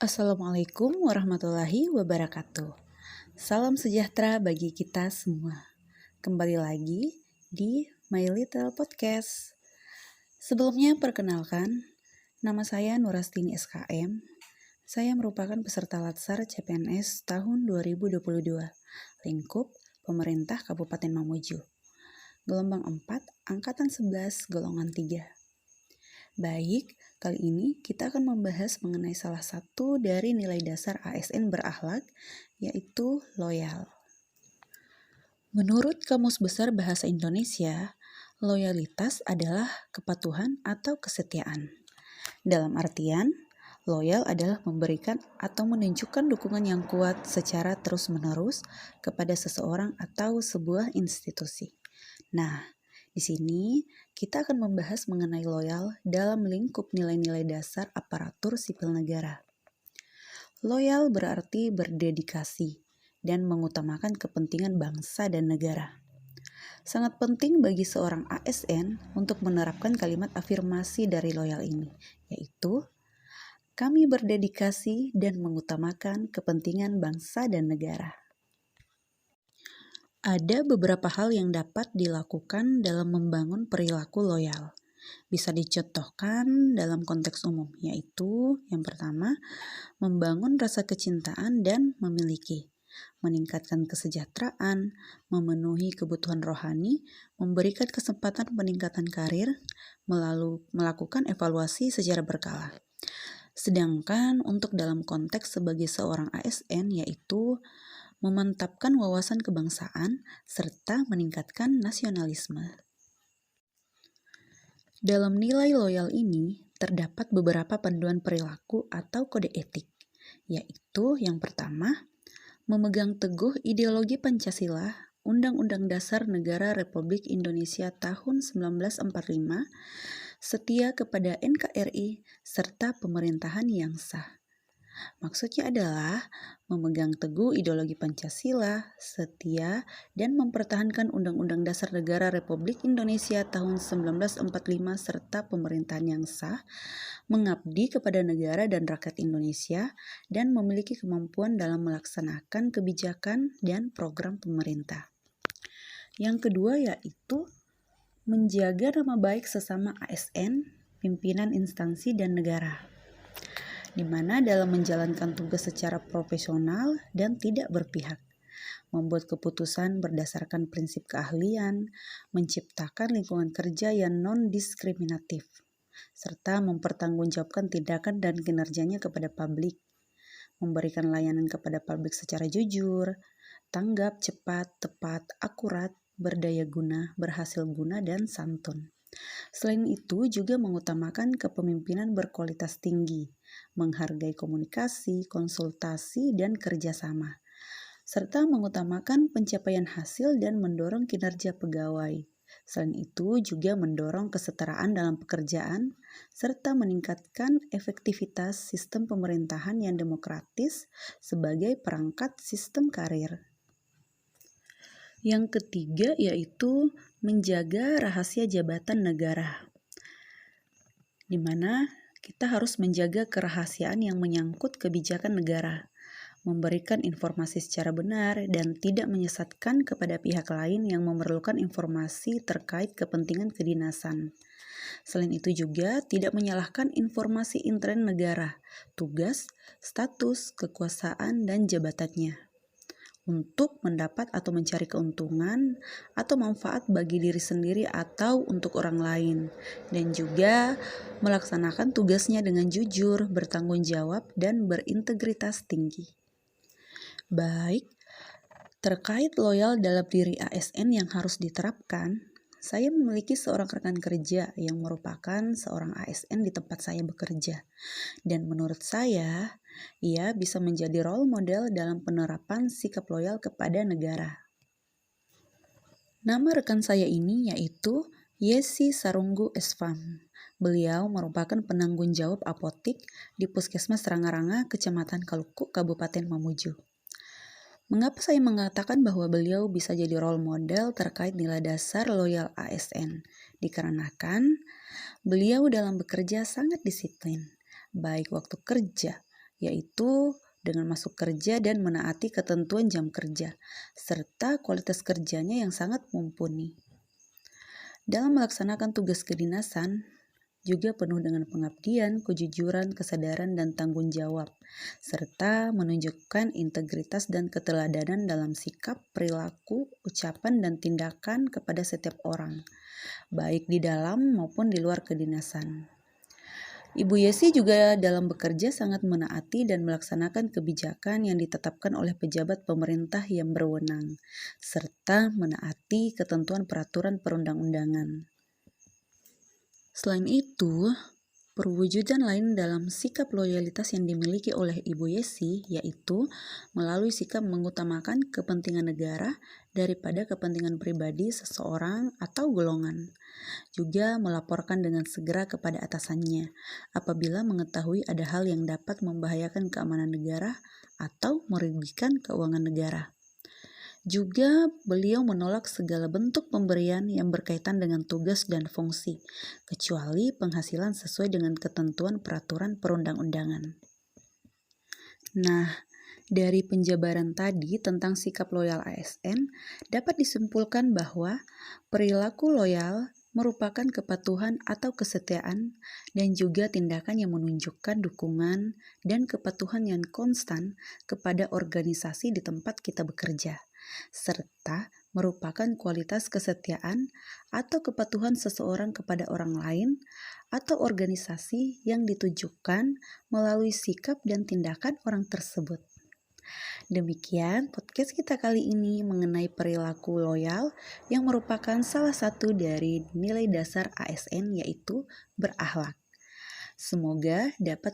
Assalamualaikum warahmatullahi wabarakatuh. Salam sejahtera bagi kita semua. Kembali lagi di My Little Podcast. Sebelumnya perkenalkan, nama saya Nurastini SKM. Saya merupakan peserta Latsar CPNS tahun 2022, lingkup pemerintah Kabupaten Mamuju. Gelombang 4, angkatan 11, golongan 3. Baik, kali ini kita akan membahas mengenai salah satu dari nilai dasar ASN berakhlak, yaitu loyal. Menurut Kamus Besar Bahasa Indonesia, loyalitas adalah kepatuhan atau kesetiaan. Dalam artian, loyal adalah memberikan atau menunjukkan dukungan yang kuat secara terus-menerus kepada seseorang atau sebuah institusi. Nah, di sini kita akan membahas mengenai loyal dalam lingkup nilai-nilai dasar aparatur sipil negara. Loyal berarti berdedikasi dan mengutamakan kepentingan bangsa dan negara. Sangat penting bagi seorang ASN untuk menerapkan kalimat afirmasi dari loyal ini, yaitu kami berdedikasi dan mengutamakan kepentingan bangsa dan negara. Ada beberapa hal yang dapat dilakukan dalam membangun perilaku loyal. Bisa dicontohkan dalam konteks umum, yaitu yang pertama, membangun rasa kecintaan dan memiliki, meningkatkan kesejahteraan, memenuhi kebutuhan rohani, memberikan kesempatan peningkatan karir, melakukan evaluasi secara berkala. Sedangkan untuk dalam konteks sebagai seorang ASN, yaitu memantapkan wawasan kebangsaan, serta meningkatkan nasionalisme. Dalam nilai loyal ini, terdapat beberapa panduan perilaku atau kode etik, yaitu yang pertama, memegang teguh ideologi Pancasila, Undang-Undang Dasar Negara Republik Indonesia tahun 1945, setia kepada NKRI, serta pemerintahan yang sah. Maksudnya adalah memegang teguh ideologi Pancasila, setia, dan mempertahankan Undang-Undang Dasar Negara Republik Indonesia tahun 1945 serta pemerintahan yang sah, mengabdi kepada negara dan rakyat Indonesia, dan memiliki kemampuan dalam melaksanakan kebijakan dan program pemerintah. Yang kedua yaitu menjaga nama baik sesama ASN, pimpinan instansi dan negara, di mana dalam menjalankan tugas secara profesional dan tidak berpihak, membuat keputusan berdasarkan prinsip keahlian, menciptakan lingkungan kerja yang non-diskriminatif, serta mempertanggungjawabkan tindakan dan kinerjanya kepada publik, memberikan layanan kepada publik secara jujur, tanggap, cepat, tepat, akurat, berdaya guna, berhasil guna, dan santun. Selain itu juga mengutamakan kepemimpinan berkualitas tinggi, menghargai komunikasi, konsultasi, dan kerjasama, serta mengutamakan pencapaian hasil dan mendorong kinerja pegawai. Selain itu juga mendorong kesetaraan dalam pekerjaan, serta meningkatkan efektivitas sistem pemerintahan yang demokratis sebagai perangkat sistem karir. Yang ketiga yaitu menjaga rahasia jabatan negara, di mana kita harus menjaga kerahasiaan yang menyangkut kebijakan negara, memberikan informasi secara benar dan tidak menyesatkan kepada pihak lain yang memerlukan informasi terkait kepentingan kedinasan. Selain itu juga tidak menyalahkan informasi intern negara, tugas, status, kekuasaan, dan jabatannya untuk mendapat atau mencari keuntungan atau manfaat bagi diri sendiri atau untuk orang lain, dan juga melaksanakan tugasnya dengan jujur, bertanggung jawab, dan berintegritas tinggi. Baik, terkait loyal dalam diri ASN yang harus diterapkan, saya memiliki seorang rekan kerja yang merupakan seorang ASN di tempat saya bekerja, dan menurut saya, ia bisa menjadi role model dalam penerapan sikap loyal kepada negara. Nama rekan saya ini yaitu Yesi Sarunggu Esfam. Beliau merupakan penanggung jawab apotik di Puskesmas Ranga-Ranga, Kecamatan Kalukuk, Kabupaten Mamuju. Mengapa saya mengatakan bahwa beliau bisa jadi role model terkait nilai dasar loyal ASN? Dikarenakan beliau dalam bekerja sangat disiplin, baik waktu kerja, yaitu dengan masuk kerja dan menaati ketentuan jam kerja, serta kualitas kerjanya yang sangat mumpuni. Dalam melaksanakan tugas kedinasan, juga penuh dengan pengabdian, kejujuran, kesadaran, dan tanggung jawab, serta menunjukkan integritas dan keteladanan dalam sikap, perilaku, ucapan, dan tindakan kepada setiap orang, baik di dalam maupun di luar kedinasan. Ibu Yesi juga dalam bekerja sangat menaati dan melaksanakan kebijakan yang ditetapkan oleh pejabat pemerintah yang berwenang, serta menaati ketentuan peraturan perundang-undangan. Selain itu, perwujudan lain dalam sikap loyalitas yang dimiliki oleh Ibu Yesi yaitu melalui sikap mengutamakan kepentingan negara daripada kepentingan pribadi seseorang atau golongan. Juga melaporkan dengan segera kepada atasannya apabila mengetahui ada hal yang dapat membahayakan keamanan negara atau merugikan keuangan negara. Juga beliau menolak segala bentuk pemberian yang berkaitan dengan tugas dan fungsi, kecuali penghasilan sesuai dengan ketentuan peraturan perundang-undangan. Nah, dari penjabaran tadi tentang sikap loyal ASN, dapat disimpulkan bahwa perilaku loyal merupakan kepatuhan atau kesetiaan dan juga tindakan yang menunjukkan dukungan dan kepatuhan yang konstan kepada organisasi di tempat kita bekerja, serta merupakan kualitas kesetiaan atau kepatuhan seseorang kepada orang lain atau organisasi yang ditujukan melalui sikap dan tindakan orang tersebut. Demikian podcast kita kali ini mengenai perilaku loyal yang merupakan salah satu dari nilai dasar ASN yaitu berakhlak. Semoga dapat